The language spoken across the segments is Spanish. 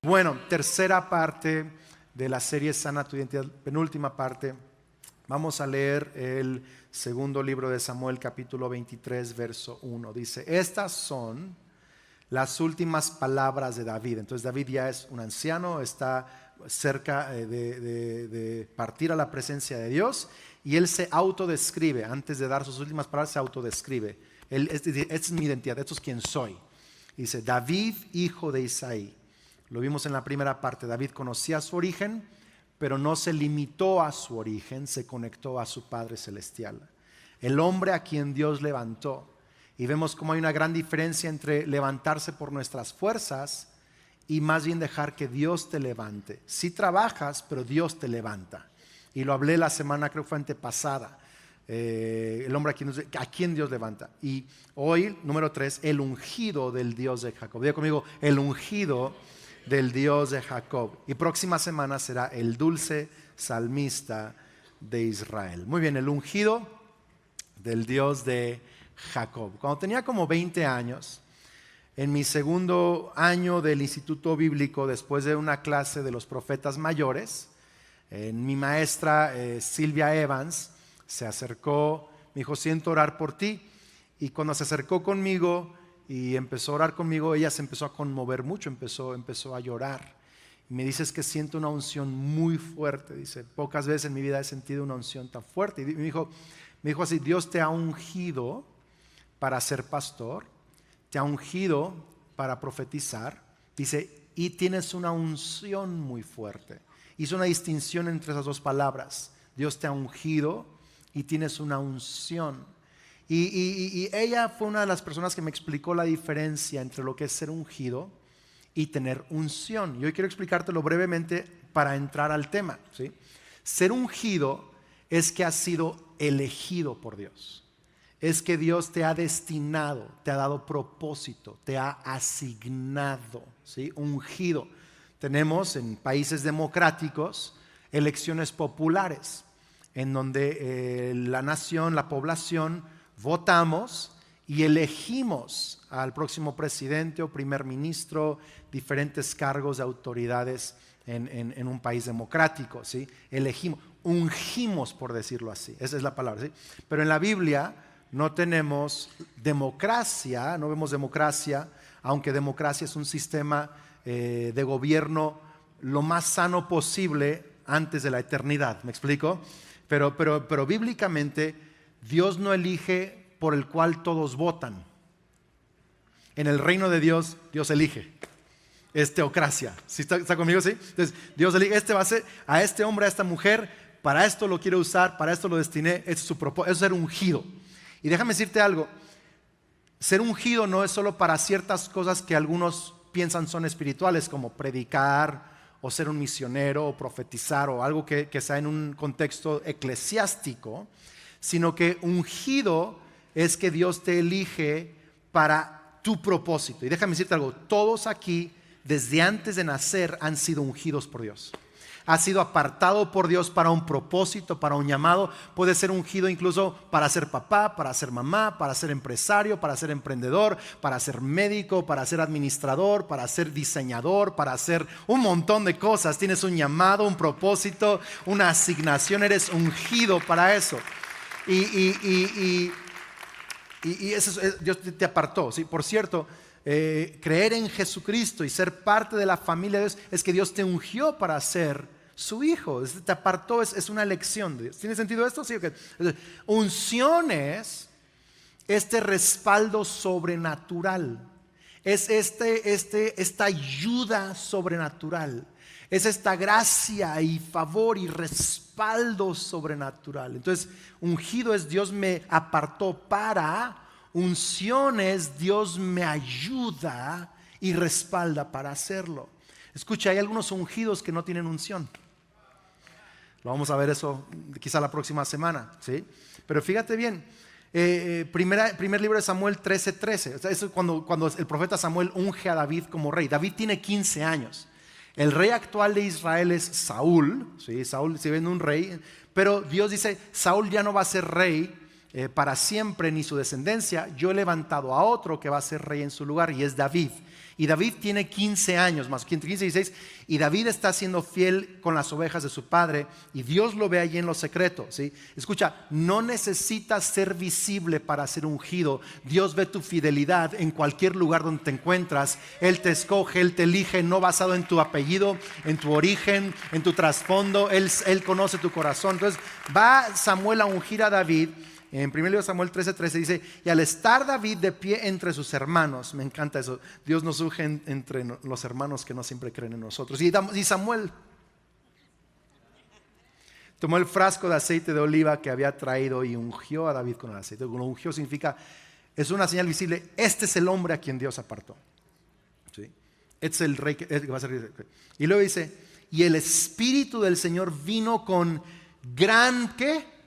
Bueno, tercera parte de la serie Sana tu Identidad, penúltima parte. Vamos a leer el segundo libro de Samuel, capítulo 23, verso 1. Dice, estas son las últimas palabras de David. Entonces David ya es un anciano, está cerca de partir a la presencia de Dios, y él se autodescribe, antes de dar sus últimas palabras se autodescribe. Esta es mi identidad, esto es quien soy. Dice, David, hijo de Isaí. Lo vimos en la primera parte. David conocía su origen, pero no se limitó a su origen, se conectó a su Padre Celestial. El hombre a quien Dios levantó. Y vemos cómo hay una gran diferencia entre levantarse por nuestras fuerzas y más bien dejar que Dios te levante. Sí trabajas, pero Dios te levanta. Y lo hablé la semana, creo que fue antepasada. El hombre a quien Dios levanta. Y hoy, número 3, el ungido del Dios de Jacob. Diga conmigo, el ungido del Dios de Jacob. Y próxima semana será el dulce salmista de Israel. Muy bien, el ungido del Dios de Jacob. Cuando tenía como 20 años, en mi segundo año del Instituto Bíblico, después de una clase de los profetas mayores, mi maestra Silvia Evans se acercó, me dijo, siento orar por ti. Y cuando se acercó conmigo y empezó a orar conmigo, ella se empezó a conmover mucho, empezó a llorar. Y me dice, es que siento una unción muy fuerte. Dice, pocas veces en mi vida he sentido una unción tan fuerte. Y me dijo así, Dios te ha ungido para ser pastor, te ha ungido para profetizar. Dice, y tienes una unción muy fuerte. Hizo una distinción entre esas dos palabras. Dios te ha ungido y tienes una unción. Y ella fue una de las personas que me explicó la diferencia entre lo que es ser ungido y tener unción. Y hoy quiero explicártelo brevemente para entrar al tema, ¿sí? Ser ungido es que has sido elegido por Dios. Es que Dios te ha destinado, te ha dado propósito, te ha asignado, ¿sí? Ungido. Tenemos en países democráticos elecciones populares en donde la nación, la población, votamos y elegimos al próximo presidente o primer ministro, diferentes cargos de autoridades en un país democrático, ¿sí? Elegimos, ungimos, por decirlo así, esa es la palabra, ¿sí? Pero en la Biblia no tenemos democracia, no vemos democracia, aunque democracia es un sistema de gobierno lo más sano posible antes de la eternidad, ¿me explico? Pero bíblicamente Dios no elige por el cual todos votan. En el reino de Dios, Dios elige. Es teocracia. ¿Sí está conmigo? ¿Sí? Entonces, Dios elige, va a ser a este hombre, a esta mujer, para esto lo quiero usar, para esto lo destiné, este es su propósito, eso es ser ungido. Y déjame decirte algo, ser ungido no es solo para ciertas cosas que algunos piensan son espirituales, como predicar, o ser un misionero, o profetizar, o algo que sea en un contexto eclesiástico, sino que ungido es que Dios te elige para tu propósito. Y déjame decirte algo, todos aquí, desde antes de nacer, han sido ungidos por Dios. Has sido apartado por Dios para un propósito, para un llamado. Puedes ser ungido incluso para ser papá, para ser mamá, para ser empresario, para ser emprendedor, para ser médico, para ser administrador, para ser diseñador, para hacer un montón de cosas. Tienes un llamado, un propósito, una asignación, eres ungido para eso. Y eso Dios te apartó, ¿sí? Por cierto, creer en Jesucristo y ser parte de la familia de Dios es que Dios te ungió para ser su hijo, te apartó, es una elección. ¿Tiene sentido esto? Sí, okay. Unción es este respaldo sobrenatural, es esta ayuda sobrenatural, es esta gracia y favor y respaldo sobrenatural. Entonces, ungido es Dios me apartó para, unción es Dios me ayuda y respalda para hacerlo. Escucha, hay algunos ungidos que no tienen unción. Lo vamos a ver eso quizá la próxima semana, ¿sí? Pero fíjate bien, primer libro de Samuel 13:13. O sea, eso es cuando el profeta Samuel unge a David como rey. David tiene 15 años. El rey actual de Israel es Saúl, ¿sí? Saúl se ve en un rey, pero Dios dice, Saúl ya no va a ser rey para siempre, ni su descendencia. Yo he levantado a otro que va a ser rey en su lugar, y es David. Y David tiene 15 años, más 15 y 16, y David está siendo fiel con las ovejas de su padre, y Dios lo ve allí en lo secreto, ¿sí? Escucha, no necesitas ser visible para ser ungido. Dios ve tu fidelidad en cualquier lugar donde te encuentras. Él te escoge, Él te elige, no basado en tu apellido, en tu origen, en tu trasfondo. Él conoce tu corazón. Entonces va Samuel a ungir a David. En 1 Samuel 13:13 dice: y al estar David de pie entre sus hermanos, me encanta eso, Dios nos unge entre los hermanos que no siempre creen en nosotros. Y Samuel tomó el frasco de aceite de oliva que había traído y ungió a David con el aceite. Lo ungió significa, es una señal visible, este es el hombre a quien Dios apartó, ¿sí? Este es el rey que va a ser rey. Y luego dice: y el Espíritu del Señor vino con gran, ¿qué?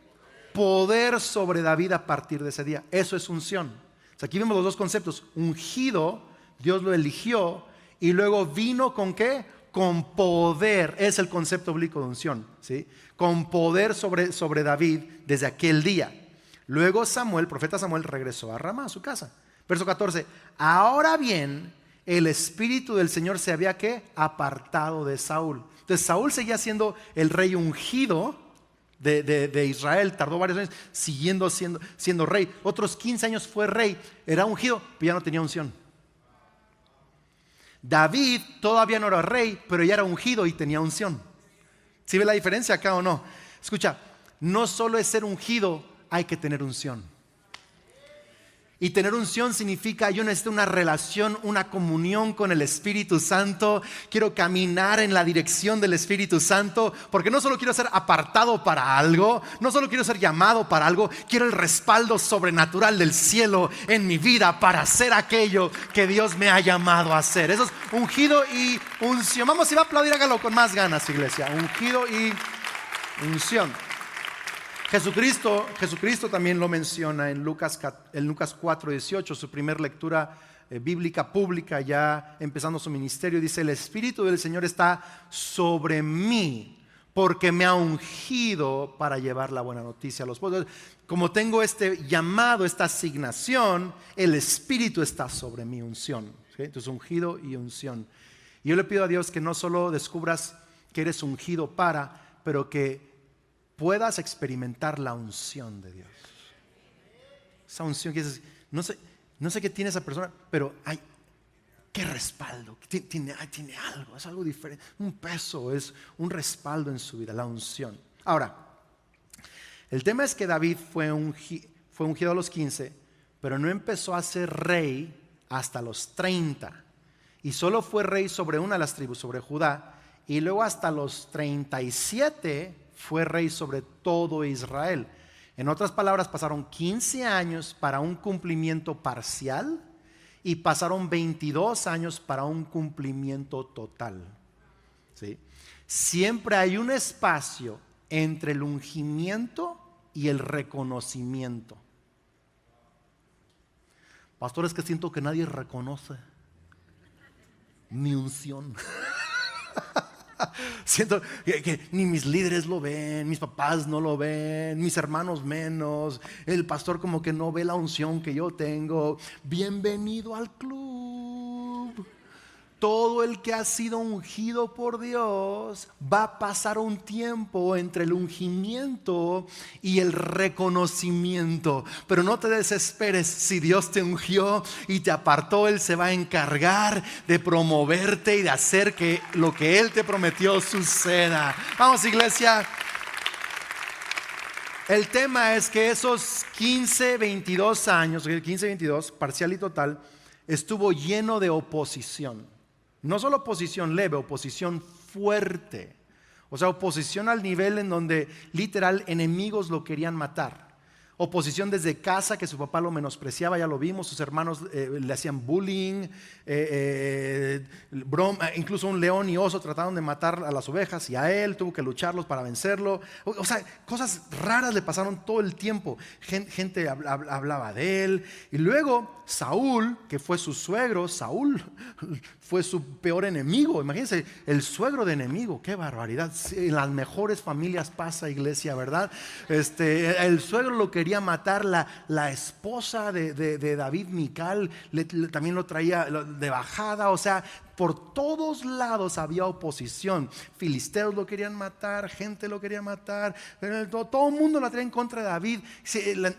Poder sobre David a partir de ese día. Eso es unción. O sea, aquí vemos los dos conceptos: ungido, Dios lo eligió, y luego vino con ¿qué? Con poder. Es el concepto bíblico de unción, ¿sí? Con poder sobre David desde aquel día. Luego Samuel, profeta Samuel, regresó a Ramá, a su casa. Verso 14: ahora bien, el Espíritu del Señor se había ¿qué? Apartado de Saúl. Entonces Saúl seguía siendo el rey ungido de Israel, tardó varios años siguiendo siendo rey. Otros 15 años fue rey, era ungido, pero ya no tenía unción. David todavía no era rey, pero ya era ungido y tenía unción. ¿Sí ve la diferencia acá o no? Escucha, no solo es ser ungido, hay que tener unción. Y tener unción significa: yo necesito una relación, una comunión con el Espíritu Santo. Quiero caminar en la dirección del Espíritu Santo, porque no solo quiero ser apartado para algo, no solo quiero ser llamado para algo, quiero el respaldo sobrenatural del cielo en mi vida para hacer aquello que Dios me ha llamado a hacer. Eso es ungido y unción. Vamos, si va a aplaudir, hágalo con más ganas, iglesia. Ungido y unción. Jesucristo también lo menciona en Lucas 4:18, su primer lectura bíblica pública, ya empezando su ministerio. Dice: el Espíritu del Señor está sobre mí, porque me ha ungido para llevar la buena noticia a los pueblos. Como tengo este llamado, esta asignación, el Espíritu está sobre mí, unción, ¿sí? Entonces, ungido y unción. Y yo le pido a Dios que no solo descubras que eres ungido pero que puedas experimentar la unción de Dios. Esa unción que dices: no sé qué tiene esa persona, pero hay qué respaldo, tiene algo, es algo diferente, un peso, es un respaldo en su vida, la unción. Ahora, el tema es que David fue ungido a los 15, pero no empezó a ser rey hasta los 30, y solo fue rey sobre una de las tribus, sobre Judá, y luego hasta los 37 fue rey sobre todo Israel. En otras palabras, pasaron 15 años para un cumplimiento parcial y pasaron 22 años para un cumplimiento total, ¿sí? Siempre hay un espacio entre el ungimiento y el reconocimiento. Pastor, es que siento que nadie reconoce mi unción. Siento que ni mis líderes lo ven, mis papás no lo ven, mis hermanos menos, el pastor como que no ve la unción que yo tengo. Bienvenido al club. Todo el que ha sido ungido por Dios va a pasar un tiempo entre el ungimiento y el reconocimiento. Pero no te desesperes. Si Dios te ungió y te apartó, Él se va a encargar de promoverte y de hacer que lo que Él te prometió suceda. Vamos, iglesia. El tema es que esos 22 años, parcial y total, estuvo lleno de oposición. No solo oposición leve, oposición fuerte. O sea, oposición al nivel en donde literal enemigos lo querían matar. Oposición desde casa, que su papá lo menospreciaba, ya lo vimos, sus hermanos le hacían bullying, incluso un león y oso trataron de matar a las ovejas y a él tuvo que lucharlos para vencerlo. O sea, cosas raras le pasaron todo el tiempo. Gente hablaba de él. Y luego Saúl, que fue su suegro, Saúl fue su peor enemigo. Imagínense, el suegro de enemigo, qué barbaridad. En las mejores familias pasa, iglesia, ¿verdad? El suegro lo quería quería matar la esposa de David, Mical, también lo traía de bajada. O sea, por todos lados había oposición. Filisteos lo querían matar, gente lo quería matar, todo el mundo la traía en contra de David.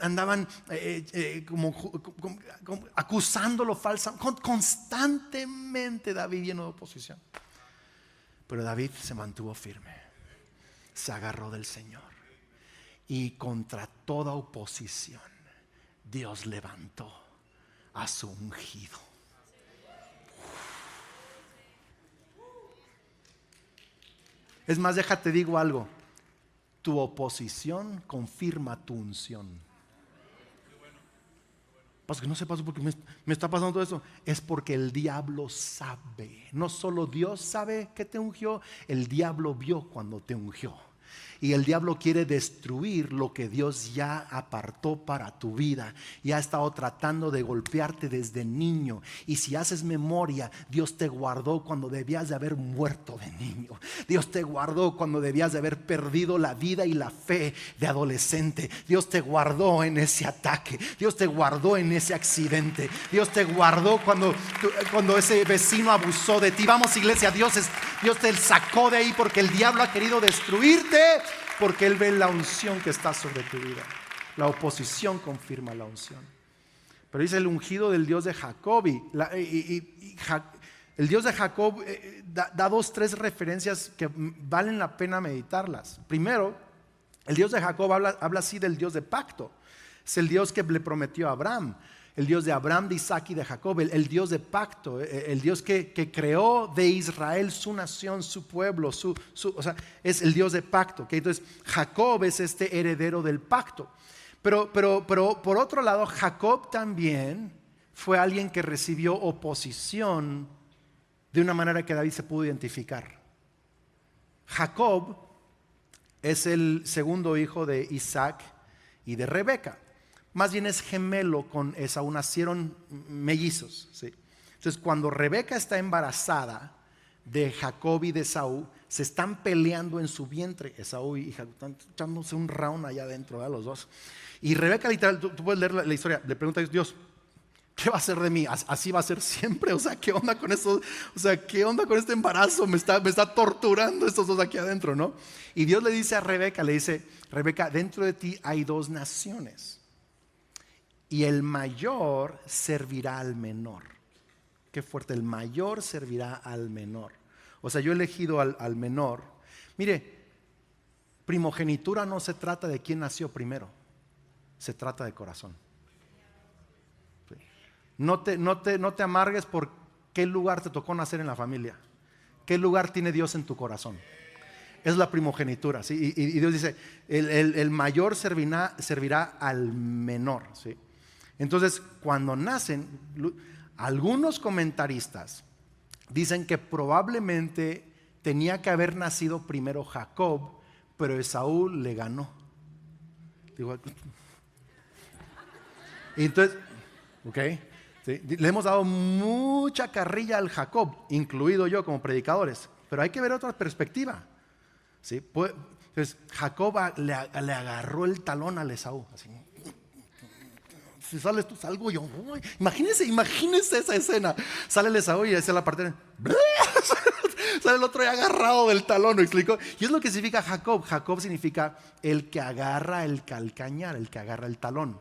Andaban como acusándolo falsamente, constantemente. David lleno de oposición. Pero David se mantuvo firme, se agarró del Señor, y contra toda oposición Dios levantó a su ungido. Es más, déjate digo algo, tu oposición confirma tu unción. Pasa que no sé, pasó porque me está pasando todo eso. Es porque el diablo sabe. No solo Dios sabe que te ungió, el diablo vio cuando te ungió. Y el diablo quiere destruir lo que Dios ya apartó para tu vida. Y ha estado tratando de golpearte desde niño. Y si haces memoria, Dios te guardó cuando debías de haber muerto de niño. Dios te guardó cuando debías de haber perdido la vida y la fe de adolescente. Dios te guardó en ese ataque. Dios te guardó en ese accidente. Dios te guardó cuando ese vecino abusó de ti. Vamos, iglesia, Dios te sacó de ahí porque el diablo ha querido destruirte. Porque Él ve la unción que está sobre tu vida. La oposición confirma la unción. Pero dice el ungido del Dios de Jacob. El Dios de Jacob da 2-3 referencias que valen la pena meditarlas. Primero, el Dios de Jacob habla así del Dios de pacto. Es el Dios que le prometió a Abraham. El Dios de Abraham, de Isaac y de Jacob, el Dios de pacto, el Dios que creó de Israel su nación, su pueblo, o sea, es el Dios de pacto. ¿Okay? Entonces, Jacob es este heredero del pacto. Pero por otro lado, Jacob también fue alguien que recibió oposición de una manera que David se pudo identificar. Jacob es el segundo hijo de Isaac y de Rebeca. Más bien es gemelo con Esaú, nacieron mellizos, ¿sí? Entonces cuando Rebeca está embarazada de Jacob y de Esaú, se están peleando en su vientre. Esaú y Jacob están echándose un round allá adentro, los dos. Y Rebeca literal, tú puedes leer la historia, le pregunta a Dios, ¿qué va a hacer de mí? ¿Así va a ser siempre? O sea, ¿qué onda con eso? O sea, ¿qué onda con este embarazo? Me está torturando estos dos aquí adentro, ¿no? Y Dios le dice a Rebeca, Rebeca, dentro de ti hay 2 naciones. Y el mayor servirá al menor. Qué fuerte, el mayor servirá al menor. O sea, yo he elegido al menor. Mire, primogenitura no se trata de quién nació primero. Se trata de corazón. Sí. No te amargues por qué lugar te tocó nacer en la familia. ¿Qué lugar tiene Dios en tu corazón? Es la primogenitura, ¿sí? Y Dios dice, el mayor servirá al menor, ¿sí? Entonces, cuando nacen, algunos comentaristas dicen que probablemente tenía que haber nacido primero Jacob, pero Esaú le ganó. Y entonces, ¿sí? Le hemos dado mucha carrilla al Jacob, incluido yo como predicadores, pero hay que ver otra perspectiva, ¿sí? Entonces, Jacob le agarró el talón al Esaú, así. Si sales tú, salgo yo. Imagínense esa escena. Sale el Esaú y hace la parte. Sale el otro ya agarrado del talón, ¿me explico? Y es lo que significa Jacob. Jacob significa el que agarra el calcañar, el que agarra el talón.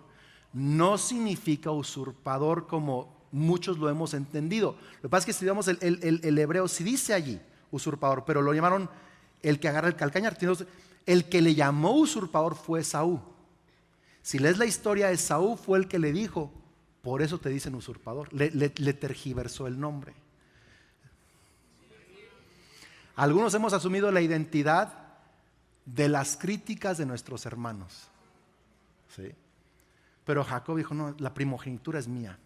No significa usurpador como muchos lo hemos entendido. Lo que pasa es que si vemos el hebreo, sí dice allí usurpador, pero lo llamaron el que agarra el calcañar. El que le llamó usurpador fue Esaú. Si lees la historia, Esaú fue el que le dijo, por eso te dicen usurpador. Le tergiversó el nombre. Algunos hemos asumido la identidad de las críticas de nuestros hermanos, ¿sí? Pero Jacob dijo, no, la primogenitura es mía.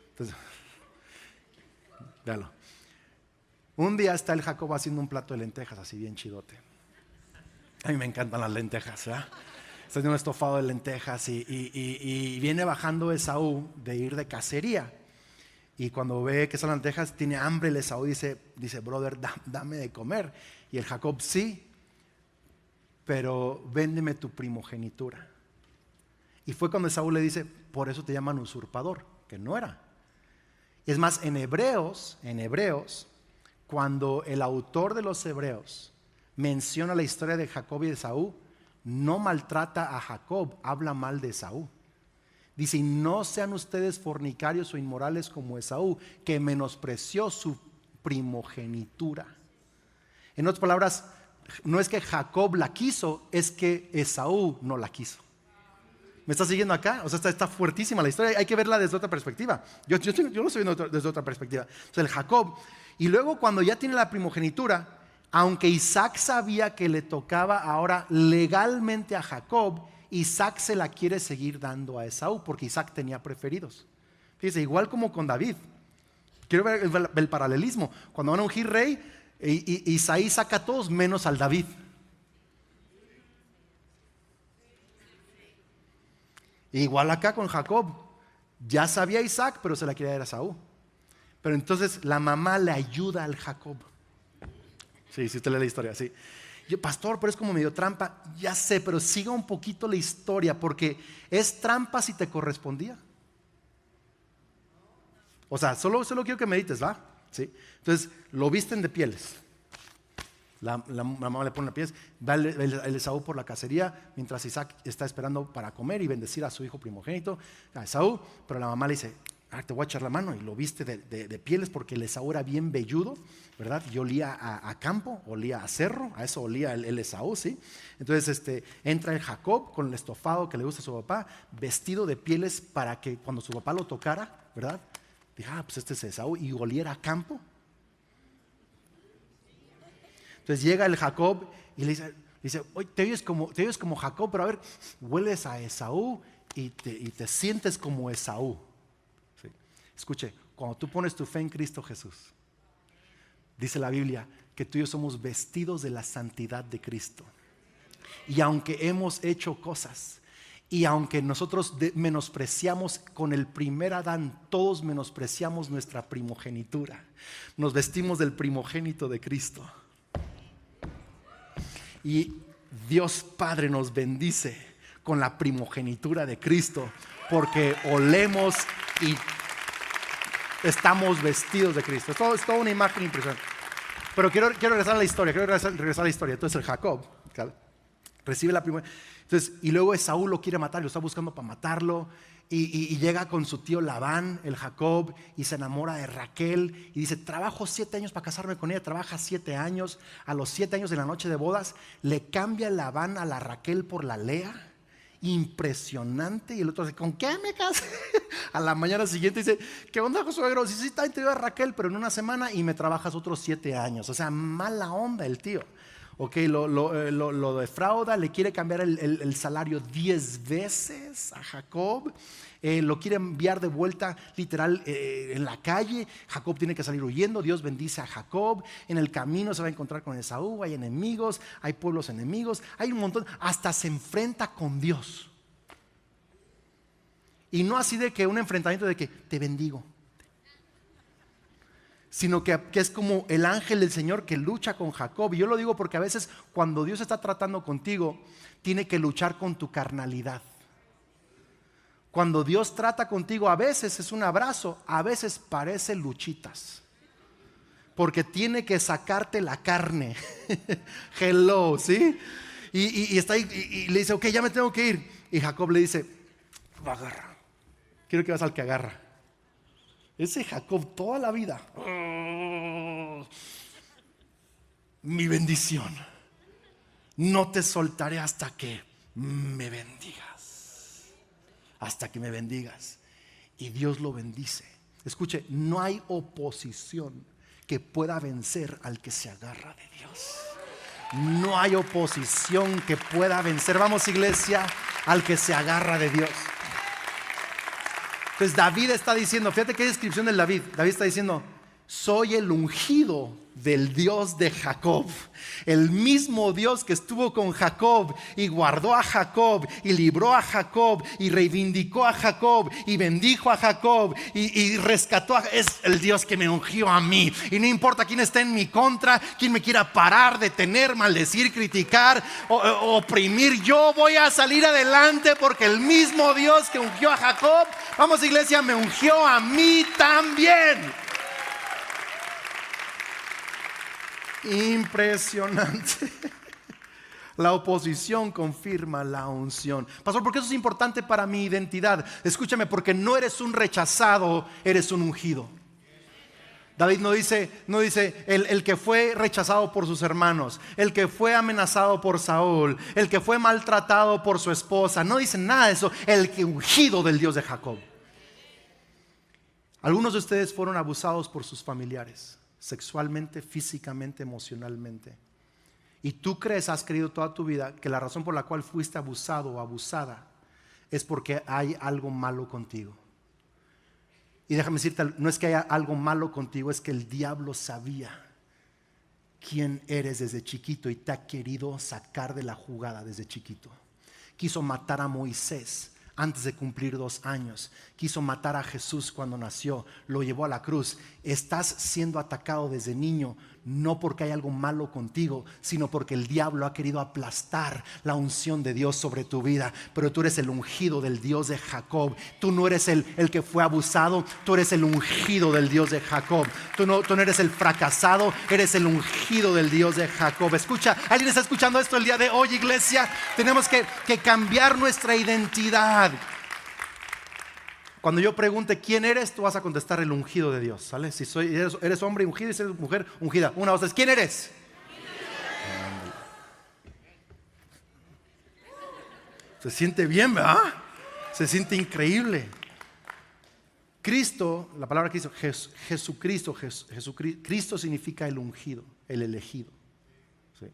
Entonces, véalo. Un día está el Jacob haciendo un plato de lentejas, así bien chidote. A mí me encantan las lentejas, ¿verdad? Está haciendo un estofado de lentejas y viene bajando Esaú de ir de cacería. Y cuando ve que esas lentejas, tiene hambre, el Esaú dice brother, dame de comer. Y el Jacob, sí, pero véndeme tu primogenitura. Y fue cuando Esaú le dice, por eso te llaman usurpador, que no era. Es más, en Hebreos, cuando el autor de los Hebreos menciona la historia de Jacob y de Esaú, no maltrata a Jacob, habla mal de Esaú. Dice, y no sean ustedes fornicarios o inmorales como Esaú, que menospreció su primogenitura. En otras palabras, no es que Jacob la quiso, es que Esaú no la quiso. ¿Me está siguiendo acá? O sea, está fuertísima la historia. Hay que verla desde otra perspectiva. Yo lo estoy viendo desde otra perspectiva. Entonces el Jacob, y luego cuando ya tiene la primogenitura, aunque Isaac sabía que le tocaba ahora legalmente a Jacob, Isaac se la quiere seguir dando a Esaú, porque Isaac tenía preferidos. Fíjese, igual como con David. Quiero ver el paralelismo. Cuando van a ungir rey, Isaí saca a todos menos al David. Igual acá con Jacob, ya sabía Isaac, pero se la quería dar a Esaú. Pero entonces la mamá le ayuda al Jacob. Sí, si usted lee la historia, sí. Yo, pastor, pero es como medio trampa. Ya sé, pero siga un poquito la historia, porque es trampa si te correspondía. O sea, solo quiero que medites, ¿va? ¿Sí? Entonces, lo visten de pieles. La mamá le pone las pieles, va el Esaú por la cacería, mientras Isaac está esperando para comer y bendecir a su hijo primogénito, a Esaú, pero la mamá le dice, te voy a echar la mano, y lo viste de pieles, porque el Esaú era bien velludo, ¿verdad? Y olía a campo, olía a cerro, a eso olía el Esaú, ¿sí? Entonces entra el Jacob con el estofado que le gusta a su papá, vestido de pieles para que cuando su papá lo tocara, ¿verdad? Diga, pues este es Esaú, y oliera a campo. Entonces llega el Jacob y le dice, oye, te oyes como Jacob, pero a ver, hueles a Esaú y te sientes como Esaú. ¿Sí? Escuche, cuando tú pones tu fe en Cristo Jesús, dice la Biblia que tú y yo somos vestidos de la santidad de Cristo. Y aunque hemos hecho cosas, y aunque nosotros menospreciamos con el primer Adán, todos menospreciamos nuestra primogenitura, nos vestimos del primogénito de Cristo. Y Dios Padre nos bendice con la primogenitura de Cristo, porque olemos y estamos vestidos de Cristo. Es toda una imagen impresionante. Pero quiero regresar a la historia. Entonces el Jacob recibe la primera. Entonces, y luego Esaú lo quiere matar, lo está buscando para matarlo. Y llega con su tío Labán, el Jacob, y se enamora de Raquel y dice, trabajo 7 años para casarme con ella. Trabaja 7 años. A los 7 años de la noche de bodas le cambia Labán a la Raquel por la Lea. Impresionante. Y el otro dice, ¿con qué me casé? A la mañana siguiente dice, ¿qué onda, suegro? Sí, te digo a Raquel, pero en una semana, y me trabajas otros 7 años. O sea, mala onda el tío. Ok, lo defrauda, le quiere cambiar el salario 10 veces a Jacob, lo quiere enviar de vuelta literal en la calle. Jacob tiene que salir huyendo. Dios bendice a Jacob. En el camino se va a encontrar con Esaú, hay enemigos, hay pueblos enemigos, hay un montón, hasta se enfrenta con Dios. Y no así de que un enfrentamiento de que te bendigo, sino que es como el ángel del Señor que lucha con Jacob. Y yo lo digo porque a veces cuando Dios está tratando contigo, tiene que luchar con tu carnalidad. Cuando Dios trata contigo, a veces es un abrazo, a veces parece luchitas, porque tiene que sacarte la carne. Hello, ¿sí? Y está ahí y le dice, ok, ya me tengo que ir. Y Jacob le dice, agarra, quiero que vas al que agarra. Ese Jacob toda la vida, mi bendición, no te soltaré hasta que me bendigas, hasta que me bendigas. Y Dios lo bendice. Escuche, no hay oposición que pueda vencer al que se agarra de Dios. No hay oposición que pueda vencer, vamos iglesia, al que se agarra de Dios. Entonces David está diciendo, fíjate qué descripción del David. David está diciendo, soy el ungido del Dios de Jacob. El mismo Dios que estuvo con Jacob y guardó a Jacob y libró a Jacob y reivindicó a Jacob y bendijo a Jacob y rescató es el Dios que me ungió a mí. Y no importa quién esté en mi contra, quién me quiera parar, detener, maldecir, criticar o oprimir, yo voy a salir adelante porque el mismo Dios que ungió a Jacob, vamos iglesia, me ungió a mí también. Impresionante. La oposición confirma la unción. Pastor, ¿por qué eso es importante para mi identidad? Escúchame, porque no eres un rechazado, eres un ungido. David no dice el que fue rechazado por sus hermanos, el que fue amenazado por Saúl, el que fue maltratado por su esposa. No dice nada de eso. El que ungido del Dios de Jacob. Algunos de ustedes fueron abusados por sus familiares, sexualmente, físicamente, emocionalmente. Y tú has creído toda tu vida que la razón por la cual fuiste abusado o abusada es porque hay algo malo contigo. Y déjame decirte, no es que haya algo malo contigo, es que el diablo sabía quién eres desde chiquito y te ha querido sacar de la jugada desde chiquito. Quiso matar a Moisés antes de cumplir 2 años. Quiso matar a Jesús cuando nació, lo llevó a la cruz. Estás siendo atacado desde niño, no porque hay algo malo contigo, sino porque el diablo ha querido aplastar la unción de Dios sobre tu vida. Pero tú eres el ungido del Dios de Jacob. Tú no eres el que fue abusado, tú eres el ungido del Dios de Jacob. Tú no eres el fracasado, eres el ungido del Dios de Jacob. Escucha, ¿alguien está escuchando esto el día de hoy, iglesia? Tenemos que cambiar nuestra identidad. Cuando yo pregunte quién eres, tú vas a contestar el ungido de Dios, ¿sale? Si eres hombre ungido y si eres mujer ungida. 1, 2, 3, ¿quién eres? Se siente bien, ¿verdad? Se siente increíble. Cristo, la palabra Cristo, Jesucristo, Cristo significa el ungido, el elegido. ¿Sí?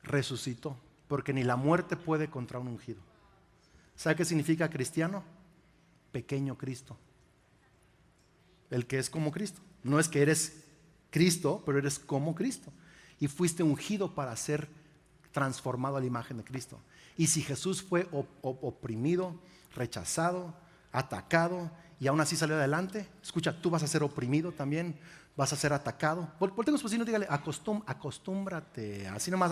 Resucitó, porque ni la muerte puede contra un ungido. ¿Sabe qué significa cristiano? Pequeño Cristo. El que es como Cristo. No es que eres Cristo, pero eres como Cristo. Y fuiste ungido para ser transformado a la imagen de Cristo. Y si Jesús fue oprimido, rechazado, atacado y aún así salió adelante, escucha, tú vas a ser oprimido también, vas a ser atacado. Voltea a su vecino y dígale, acostúmbrate, así nomás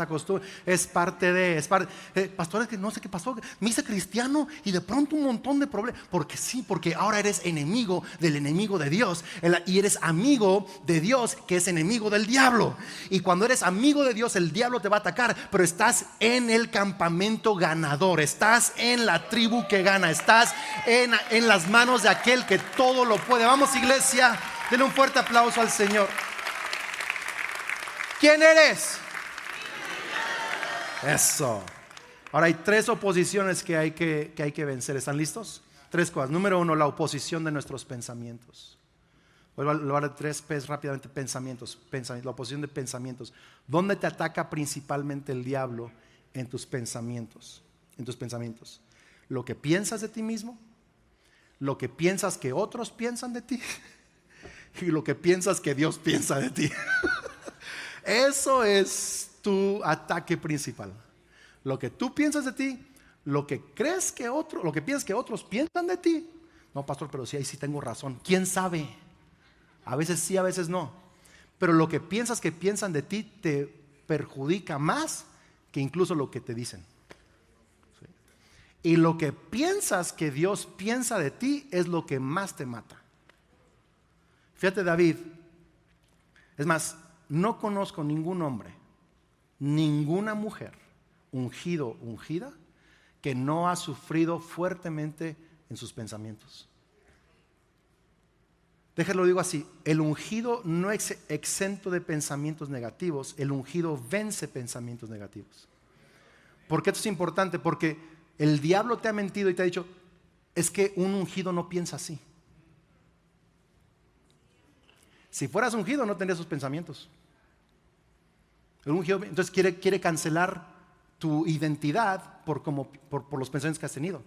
es parte de, pastor, es que no sé qué pasó, me hice cristiano y de pronto un montón de problemas, porque ahora eres enemigo del enemigo de Dios y eres amigo de Dios que es enemigo del diablo. Y cuando eres amigo de Dios, el diablo te va a atacar, pero estás en el campamento ganador, estás en la tribu que gana, estás en las manos de aquel que todo lo puede. Vamos, iglesia, denle un fuerte aplauso al Señor. ¿Quién eres? Eso. Ahora hay 3 oposiciones que hay que vencer. ¿Están listos? 3 cosas. Número 1, la oposición de nuestros pensamientos. Voy a hablar de 3 P's rápidamente. Pensamientos. La oposición de pensamientos. ¿Dónde te ataca principalmente el diablo? En tus pensamientos. En tus pensamientos. Lo que piensas de ti mismo, lo que piensas que otros piensan de ti y lo que piensas que Dios piensa de ti. Eso es tu ataque principal. Lo que tú piensas de ti, lo que piensas que otros piensan de ti. No, pastor, pero sí, ahí sí tengo razón. ¿Quién sabe? A veces sí, a veces no. Pero lo que piensas que piensan de ti te perjudica más que incluso lo que te dicen. ¿Sí? Y lo que piensas que Dios piensa de ti es lo que más te mata. Fíjate, David, es más, no conozco ningún hombre, ninguna mujer, ungido, ungida, que no ha sufrido fuertemente en sus pensamientos. Déjalo digo así, el ungido no es exento de pensamientos negativos, el ungido vence pensamientos negativos. ¿Por qué esto es importante? Porque el diablo te ha mentido y te ha dicho, es que un ungido no piensa así. Si fueras ungido no tendrías esos pensamientos. El ungido entonces quiere cancelar tu identidad por los pensamientos que has tenido.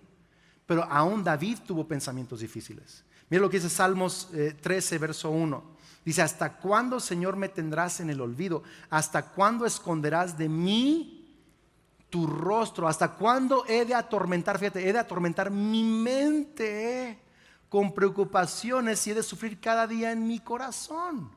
pero aún David tuvo pensamientos difíciles. Mira lo que dice Salmos 13, verso 1. Dice, ¿hasta cuándo, Señor, me tendrás en el olvido? ¿Hasta cuándo esconderás de mí tu rostro? ¿Hasta cuándo he de atormentar? Fíjate, he de atormentar mi mente con preocupaciones y he de sufrir cada día en mi corazón.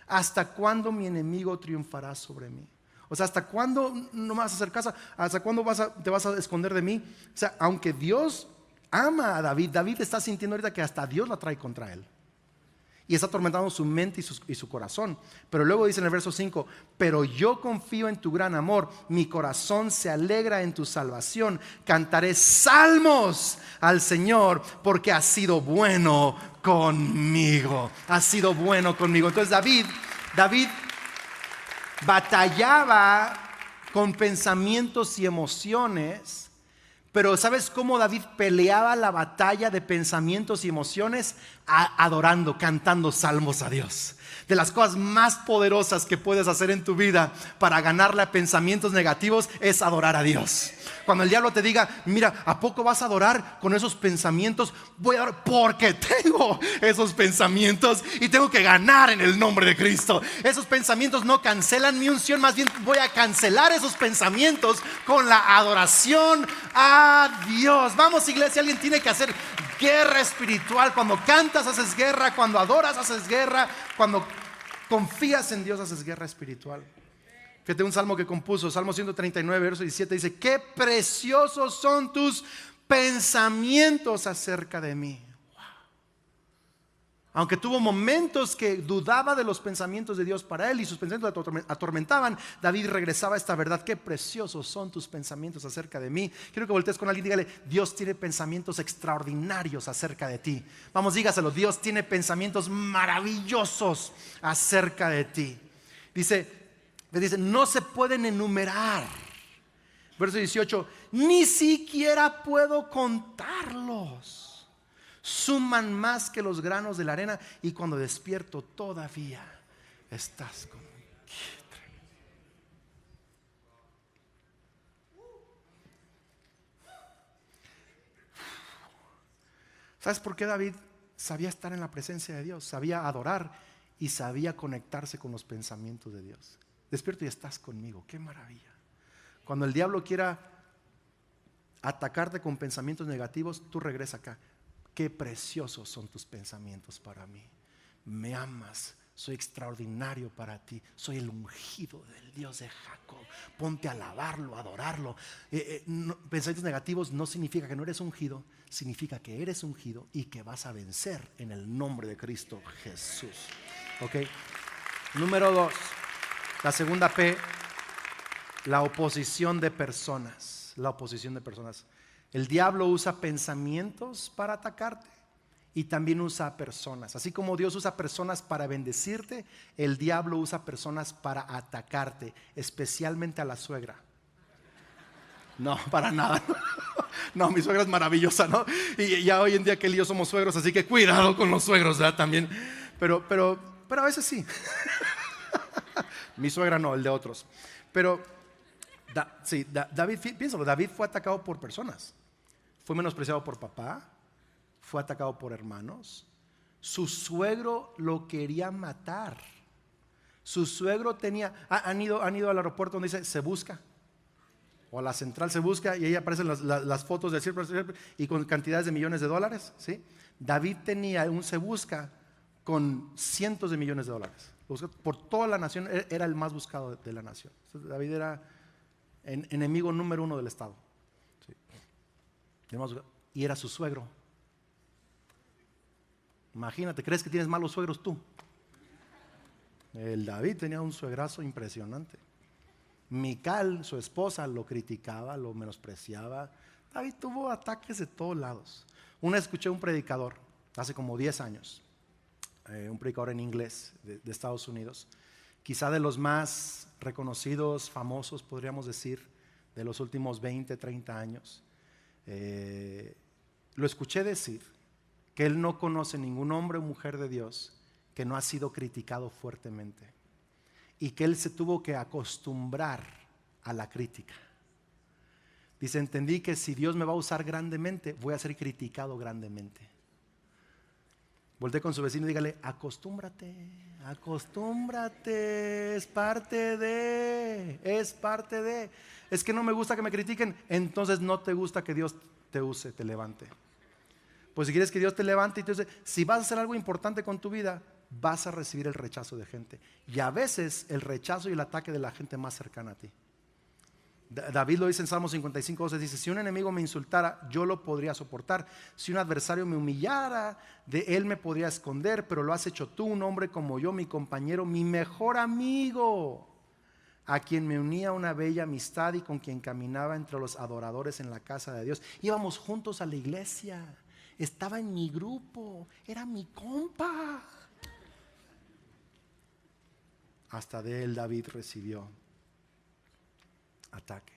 ¿Hasta cuándo mi enemigo triunfará sobre mí? O sea, ¿hasta cuándo no me vas a hacer caso? ¿Hasta cuándo te vas a esconder de mí? O sea, aunque Dios ama a David, David está sintiendo ahorita que hasta Dios la trae contra él. Y está atormentando su mente y su corazón. Pero luego dice en el verso 5, pero yo confío en tu gran amor, mi corazón se alegra en tu salvación. Cantaré salmos al Señor porque ha sido bueno conmigo. Ha sido bueno conmigo. Entonces David batallaba con pensamientos y emociones. Pero ¿sabes cómo David peleaba la batalla de pensamientos y emociones? Adorando, cantando salmos a Dios. De las cosas más poderosas que puedes hacer en tu vida para ganarle a pensamientos negativos es adorar a Dios. Cuando el diablo te diga, mira, ¿a poco vas a adorar con esos pensamientos? Voy a adorar porque tengo esos pensamientos y tengo que ganar en el nombre de Cristo. Esos pensamientos no cancelan mi unción, más bien voy a cancelar esos pensamientos con la adoración a Dios. Vamos, iglesia, alguien tiene que hacer guerra espiritual. Cuando cantas haces guerra, cuando adoras haces guerra, cuando confías en Dios haces guerra espiritual. Fíjate un salmo que compuso, Salmo 139, verso 17, dice, qué preciosos son tus pensamientos acerca de mí. Wow. Aunque tuvo momentos que dudaba de los pensamientos de Dios para él y sus pensamientos le atormentaban, David regresaba a esta verdad, qué preciosos son tus pensamientos acerca de mí. Quiero que voltees con alguien y dígale, Dios tiene pensamientos extraordinarios acerca de ti. Vamos, dígaselo, Dios tiene pensamientos maravillosos acerca de ti. Dice, no se pueden enumerar. Verso 18, ni siquiera puedo contarlos. Suman más que los granos de la arena y cuando despierto todavía estás conmigo. ¿Sabes por qué David sabía estar en la presencia de Dios? Sabía adorar y sabía conectarse con los pensamientos de Dios. Despierto y estás conmigo, qué maravilla. Cuando el diablo quiera atacarte con pensamientos negativos, tú regresa acá. Qué preciosos son tus pensamientos para mí. Me amas, soy extraordinario para ti. Soy el ungido del Dios de Jacob. Ponte a alabarlo, a adorarlo. Pensamientos negativos no significa que no eres ungido, significa que eres ungido y que vas a vencer en el nombre de Cristo Jesús. Ok. Número 2. La segunda P, la oposición de personas. La oposición de personas. El diablo usa pensamientos para atacarte y también usa personas. Así como Dios usa personas para bendecirte, el diablo usa personas para atacarte, especialmente a la suegra. No, para nada. No, mi suegra es maravillosa, ¿no? Y ya hoy en día que él y yo somos suegros, así que cuidado con los suegros, ¿verdad? También. Pero a veces sí. Mi suegra no, el de otros. Pero David, piénsalo, David fue atacado por personas. Fue menospreciado por papá, fue atacado por hermanos. Su suegro lo quería matar. Su suegro tenía, han ido al aeropuerto donde dice se busca, o a la central se busca, y ahí aparecen las fotos del cielo y con cantidades de millones de dólares, ¿sí? David tenía un se busca con cientos de millones de dólares. Por toda la nación, era el más buscado de la nación. David era enemigo número 1 del Estado, sí. Y era su suegro. Imagínate, ¿crees que tienes malos suegros tú? El David tenía un suegrazo impresionante. Mical, su esposa, lo criticaba, lo menospreciaba. David tuvo ataques de todos lados. Una vez escuché a un predicador, hace como 10 años, un predicador en inglés de Estados Unidos, quizá de los más reconocidos, famosos, podríamos decir, de los últimos 20, 30 años. Lo escuché decir que él no conoce ningún hombre o mujer de Dios que no ha sido criticado fuertemente y que él se tuvo que acostumbrar a la crítica. Dice, entendí que si Dios me va a usar grandemente, voy a ser criticado grandemente. Volté con su vecino y dígale, acostúmbrate, acostúmbrate, es parte de. Es que no me gusta que me critiquen, entonces no te gusta que Dios te use, te levante. Pues si quieres que Dios te levante, entonces si vas a hacer algo importante con tu vida, vas a recibir el rechazo de gente. Y a veces el rechazo y el ataque de la gente más cercana a ti. David lo dice en Salmo 55:12, dice, si un enemigo me insultara, yo lo podría soportar. Si un adversario me humillara, de él me podría esconder, pero lo has hecho tú, un hombre como yo, mi compañero, mi mejor amigo, a quien me unía una bella amistad y con quien caminaba entre los adoradores en la casa de Dios. Íbamos juntos a la iglesia, estaba en mi grupo, era mi compa. Hasta de él David recibió ataque.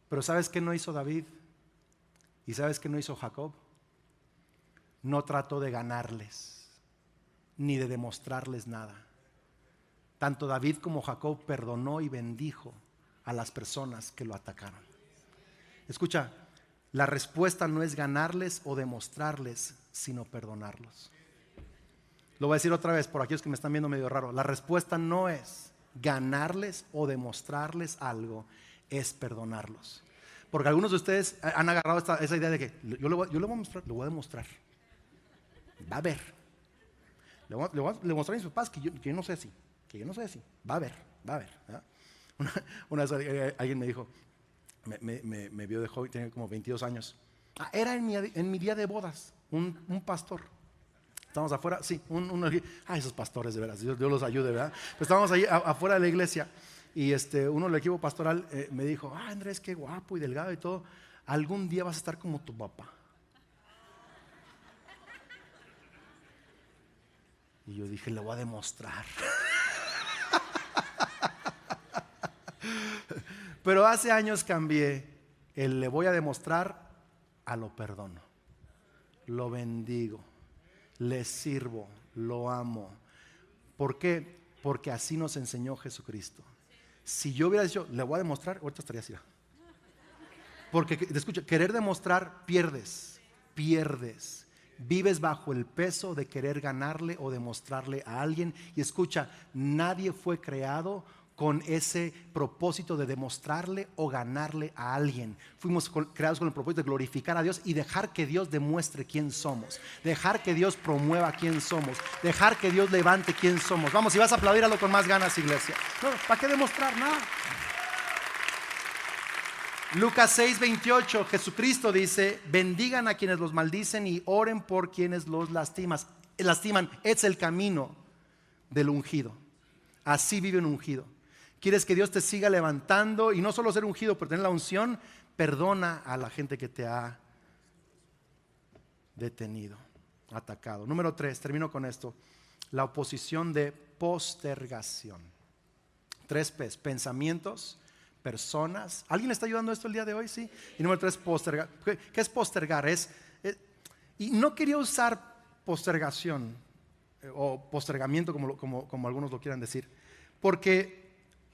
Pero ¿sabes qué no hizo David? ¿Y sabes qué no hizo Jacob? No trató de ganarles, ni de demostrarles nada. Tanto David como Jacob perdonó y bendijo a las personas que lo atacaron. Escucha, la respuesta no es ganarles o demostrarles, sino perdonarlos. Lo voy a decir otra vez por aquellos que me están viendo medio raro. La respuesta no es ganarles o demostrarles algo, es perdonarlos. Porque algunos de ustedes han agarrado esa idea de que yo le voy a mostrar, le voy a demostrar. Va a ver. Le voy a demostrar a mis papás que yo no soy así, que yo no soy así. Va a ver. ¿Verdad? Una vez alguien me dijo, me vio de joven, tenía como 22 años. Era en mi día de bodas, un pastor. Estábamos afuera, sí, esos pastores de veras, Dios los ayude, ¿verdad? Pues estábamos ahí afuera de la iglesia y uno del equipo pastoral me dijo, Andrés, qué guapo y delgado y todo, algún día vas a estar como tu papá. Y yo dije, le voy a demostrar. Pero hace años cambié el le voy a demostrar a lo perdono, lo bendigo, le sirvo, lo amo. ¿Por qué? Porque así nos enseñó Jesucristo. Si yo hubiera dicho, le voy a demostrar, ahorita estaría así. Porque, escucha, querer demostrar, pierdes. Vives bajo el peso de querer ganarle o demostrarle a alguien. Y escucha, nadie fue creado con ese propósito de demostrarle o ganarle a alguien. Fuimos creados con el propósito de glorificar a Dios y dejar que Dios demuestre quién somos, dejar que Dios promueva quién somos, dejar que Dios levante quién somos. Vamos, si vas a aplaudirlo con más ganas, iglesia. No, ¿para qué demostrar nada? Lucas 6:28, Jesucristo dice, bendigan a quienes los maldicen y oren por quienes los lastiman. Es el camino del ungido. Así vive un ungido. ¿Quieres que Dios te siga levantando? Y no solo ser ungido, pero tener la unción. Perdona a la gente que te ha detenido, atacado. Número 3, termino con esto. La oposición de postergación. 3 P's, pensamientos, personas. ¿Alguien le está ayudando a esto el día de hoy? Sí. Y número 3, postergar. ¿Qué es postergar? Y no quería usar postergación o postergamiento como algunos lo quieran decir, porque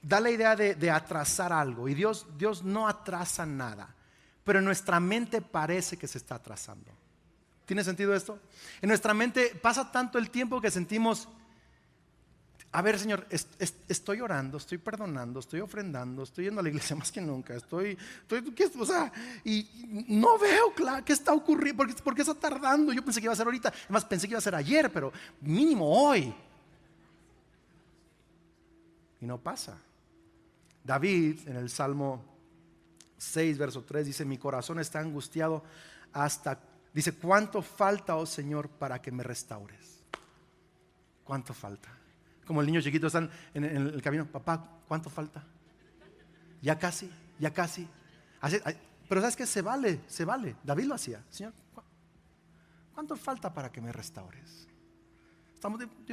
da la idea de atrasar algo. Y Dios no atrasa nada, pero en nuestra mente parece que se está atrasando. ¿Tiene sentido esto? En nuestra mente pasa tanto el tiempo que sentimos, a ver, Señor, estoy orando, estoy perdonando, estoy ofrendando, estoy yendo a la iglesia más que nunca, y no veo claro qué está ocurriendo, ¿por qué está tardando? Yo pensé que iba a ser ahorita, además pensé que iba a ser ayer, pero mínimo hoy. Y no pasa. David en el Salmo 6, verso 3 dice, mi corazón está angustiado dice, ¿cuánto falta, oh Señor, para que me restaures? ¿Cuánto falta? Como el niño chiquito están en el camino, papá, ¿cuánto falta? Ya casi. Pero ¿sabes qué? Se vale. David lo hacía. Señor, ¿cuánto falta para que me restaures?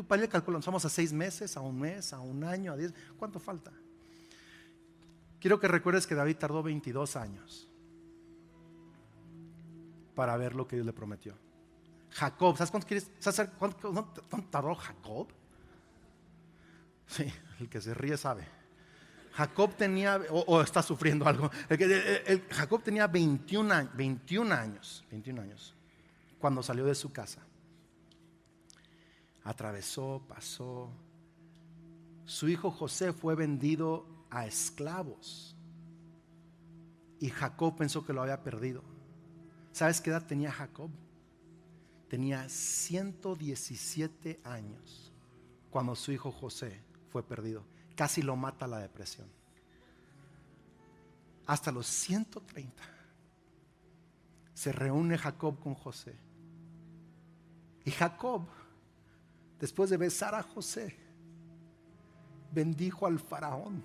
Para ir calculando, estamos a 6 meses, a 1 mes, a 1 año, a 10. ¿Cuánto falta? Quiero que recuerdes que David tardó 22 años para ver lo que Dios le prometió. Jacob, ¿sabes cuánto quieres? ¿Sabes cuánto tardó Jacob? Sí, el que se ríe sabe. Jacob tenía, o está sufriendo algo. Jacob tenía 21 años cuando salió de su casa. Atravesó, pasó. Su hijo José fue vendido a esclavos y Jacob pensó que lo había perdido. ¿Sabes qué edad tenía Jacob? Tenía 117 años cuando su hijo José fue perdido. Casi lo mata la depresión. Hasta los 130 se reúne Jacob con José. Y Jacob, después de besar a José, bendijo al faraón.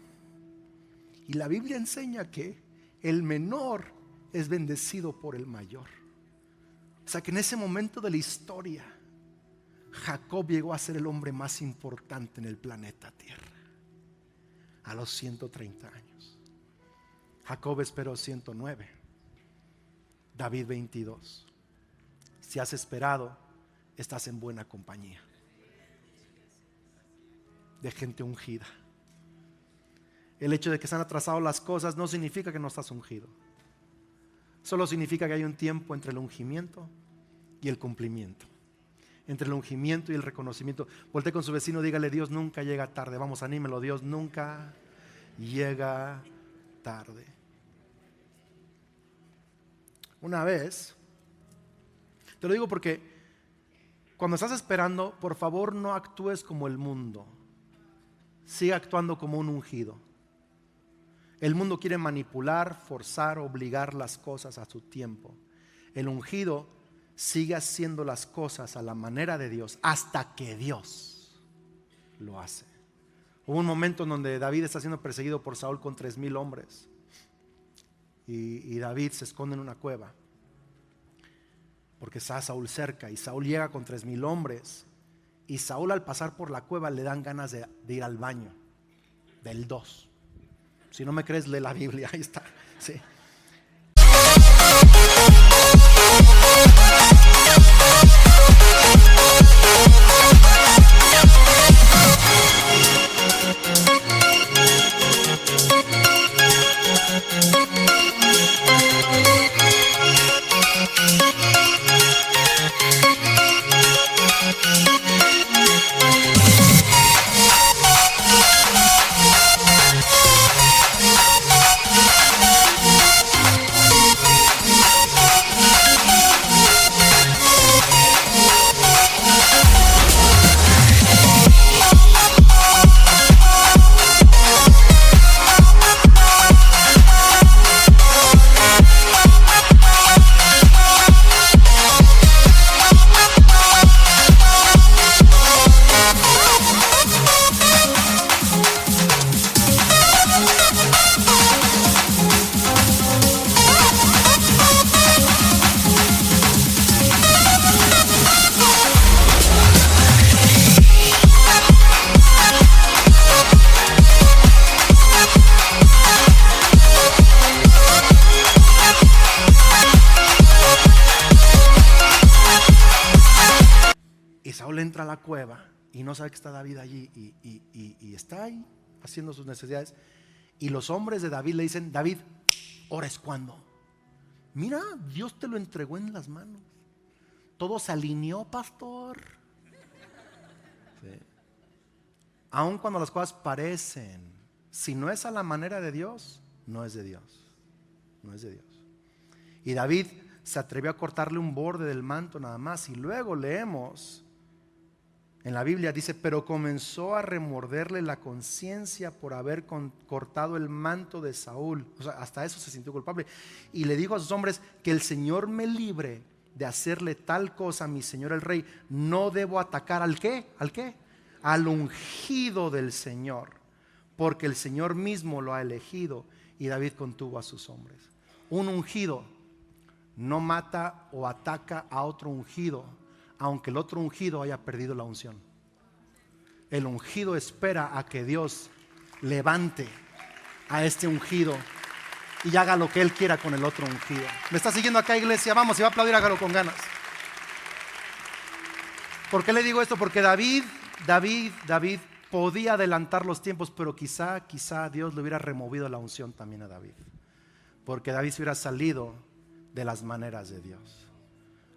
Y la Biblia enseña que el menor es bendecido por el mayor. O sea que en ese momento de la historia, Jacob llegó a ser el hombre más importante en el planeta Tierra. A los 130 años. Jacob esperó 109. David 22. Si has esperado, estás en buena compañía de gente ungida. El hecho de que se han atrasado las cosas no significa que no estás ungido. Solo significa que hay un tiempo entre el ungimiento y el cumplimiento. Entre el ungimiento y el reconocimiento. Voltea con su vecino, dígale: Dios nunca llega tarde. Vamos, anímelo. Dios nunca llega tarde. Una vez, te lo digo porque cuando estás esperando, por favor no actúes como el mundo. Sigue actuando como un ungido. El mundo quiere manipular, forzar, obligar las cosas a su tiempo. El ungido sigue haciendo las cosas a la manera de Dios hasta que Dios lo hace. Hubo un momento en donde David está siendo perseguido por Saúl con 3,000 hombres y David se esconde en una cueva porque está Saúl cerca, y Saúl llega con 3,000 hombres y Saúl, al pasar por la cueva, le dan ganas de ir al baño del 2. Si no me crees, lee la Biblia, ahí está, sí. Entra a la cueva y no sabe que está David allí y está ahí haciendo sus necesidades, y los hombres de David le dicen: David, ahora es cuando. Mira, Dios te lo entregó en las manos, todo se alineó, pastor. Sí. Aun cuando las cosas parecen, si no es a la manera de Dios, no es de Dios, no es de Dios. Y David se atrevió a cortarle un borde del manto nada más, y luego leemos en la Biblia, dice: pero comenzó a remorderle la conciencia por haber cortado el manto de Saúl. O sea, hasta eso se sintió culpable. Y le dijo a sus hombres: que el Señor me libre de hacerle tal cosa a mi señor el rey. No debo atacar ¿al qué? ¿Al qué? Al ungido del Señor, porque el Señor mismo lo ha elegido. Y David contuvo a sus hombres. Un ungido no mata o ataca a otro ungido, aunque el otro ungido haya perdido la unción. El ungido espera a que Dios levante a este ungido y haga lo que Él quiera con el otro ungido. ¿Me está siguiendo acá, iglesia? Vamos, si va a aplaudir, hágalo con ganas. ¿Por qué le digo esto? Porque David podía adelantar los tiempos, pero quizá Dios le hubiera removido la unción también a David, porque David se hubiera salido de las maneras de Dios.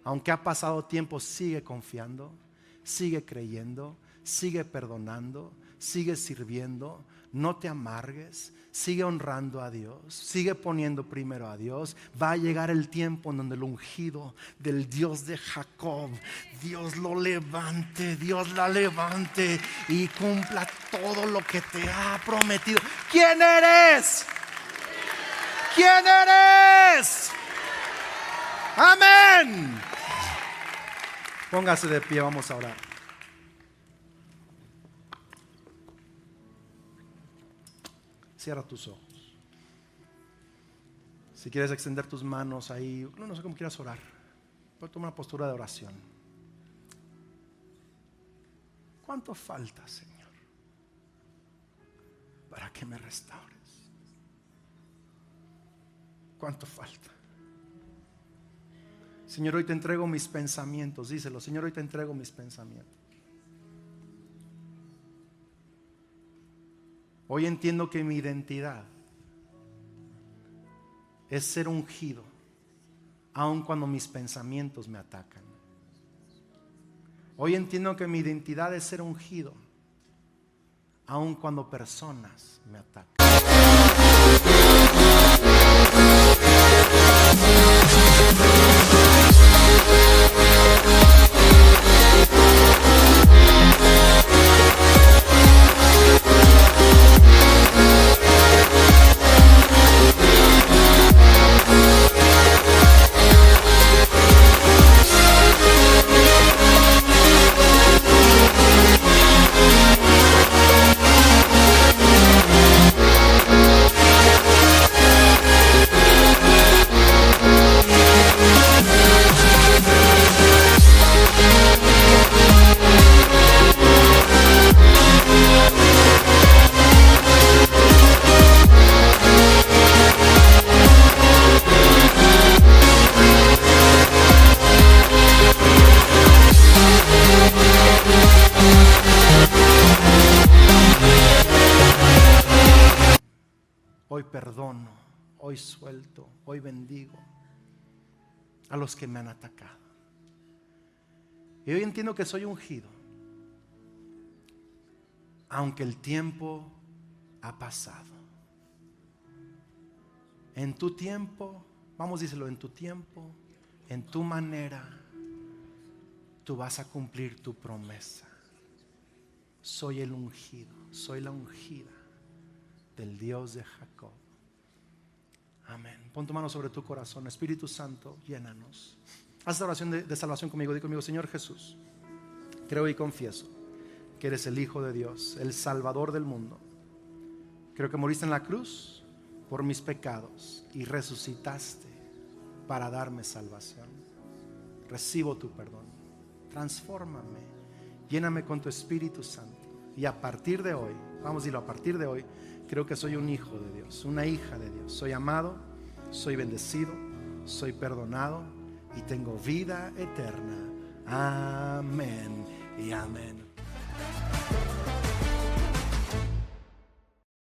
Aunque ha pasado tiempo, sigue confiando, sigue creyendo, sigue perdonando, sigue sirviendo. No te amargues, sigue honrando a Dios, sigue poniendo primero a Dios. Va a llegar el tiempo en donde el ungido del Dios de Jacob, Dios lo levante, Dios la levante y cumpla todo lo que te ha prometido. ¿Quién eres? ¿Quién eres? Amén. Póngase de pie, vamos a orar. Cierra tus ojos. Si quieres extender tus manos ahí, no sé cómo quieras orar, pero toma una postura de oración. ¿Cuánto falta, Señor, para que me restaures? ¿Cuánto falta? Señor, hoy te entrego mis pensamientos. Díselo, Señor, hoy te entrego mis pensamientos. Hoy entiendo que mi identidad es ser ungido, aun cuando mis pensamientos me atacan. Hoy entiendo que mi identidad es ser ungido, aun cuando personas me atacan. Hoy perdono, hoy suelto, hoy bendigo a los que me han atacado. Y hoy entiendo que soy ungido, aunque el tiempo ha pasado. En tu tiempo, vamos, díselo, en tu tiempo, en tu manera, tú vas a cumplir tu promesa. Soy el ungido, soy la ungida del Dios de Jacob. Amén. Pon tu mano sobre tu corazón. Espíritu Santo, llénanos. Haz esta oración de salvación conmigo. Di conmigo: Señor Jesús, creo y confieso que eres el Hijo de Dios, el Salvador del mundo. Creo que moriste en la cruz por mis pecados y resucitaste para darme salvación. Recibo tu perdón. Transfórmame. Lléname con tu Espíritu Santo. Y a partir de hoy, vamos a decirlo, a partir de hoy, creo que soy un hijo de Dios, una hija de Dios. Soy amado, soy bendecido, soy perdonado y tengo vida eterna. Amén y amén.